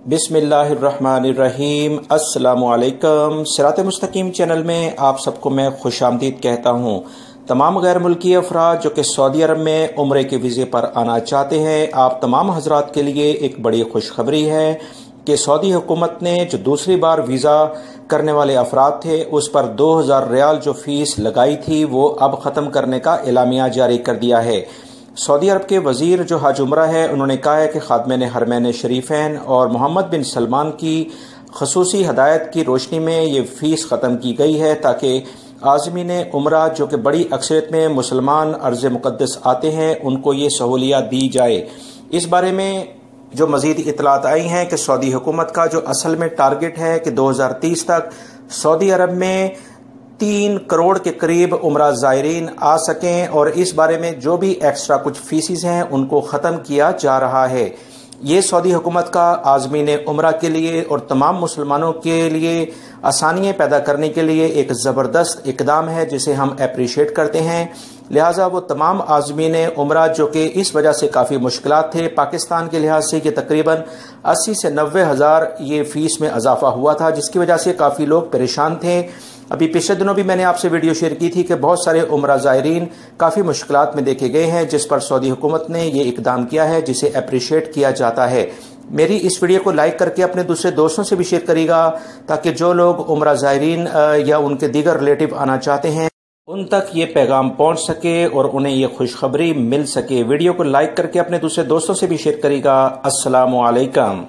बिस्मिल्लाहिर्रहमानिर्रहीम। अस्सलामु अलैकुम। सिरात मुस्तकीम चैनल में आप सबको मैं खुश आमदीद कहता हूँ। तमाम गैर मुल्की अफराद जो कि सऊदी अरब में उम्रे के वीज़े पर आना चाहते हैं, आप तमाम हजरात के लिए एक बड़ी खुशखबरी है कि सऊदी हुकूमत ने जो दूसरी बार वीज़ा करने वाले अफराद थे उस पर 2000 रियाल जो फीस लगाई थी वो अब ख़त्म करने का एलामिया जारी कर दिया है। सऊदी अरब के वजीर जो हज उम्रा है उन्होंने कहा है कि खादमैन हरमैन शरीफैन और मोहम्मद बिन सलमान की खसूसी हदायत की रोशनी में ये फ़ीस ख़त्म की गई है ताकि आज़मीन उम्रा जो कि बड़ी अक्सरियत में मुसलमान अर्ज़ मुक़द्दस आते हैं उनको ये सहूलियत दी जाए। इस बारे में जो मज़ीद इतलात आई हैं कि सऊदी हुकूमत का जो असल में टारगेट है कि 2030 तक सऊदी अरब में 3 करोड़ के करीब उम्रा ज़ायरीन आ सकें और इस बारे में जो भी एक्स्ट्रा कुछ फीसिस हैं उनको ख़त्म किया जा रहा है। ये सऊदी हुकूमत का आज़मीन उम्रा के लिए और तमाम मुसलमानों के लिए आसानियाँ पैदा करने के लिए एक ज़बरदस्त इक़दाम है जिसे हम अप्रिशिएट करते हैं। लिहाजा वो तमाम आज़मीन उम्रा जो कि इस वजह से काफ़ी मुश्किलात थे, पाकिस्तान के लिहाज से कि तकरीबन 80 से 90 हज़ार ये फ़ीस में इजाफा हुआ था जिसकी वजह से काफ़ी लोग परेशान थे। अभी पिछले दिनों भी मैंने आपसे वीडियो शेयर की थी कि बहुत सारे उम्रा ज़ायरीन काफ़ी मुश्किलात में देखे गए हैं जिस पर सऊदी हुकूमत ने ये इक़दाम किया है जिसे अप्रिशिएट किया जाता है। मेरी इस वीडियो को लाइक करके अपने दूसरे दोस्तों से भी शेयर करिएगा ताकि जो लोग उम्रा ज़ायरीन या उनके दीगर रिलेटिव आना चाहते हैं उन तक ये पैगाम पहुंच सके और उन्हें ये खुशखबरी मिल सके। वीडियो को लाइक करके अपने दूसरे दोस्तों से भी शेयर करिएगा। अस्सलामु अलैकुम।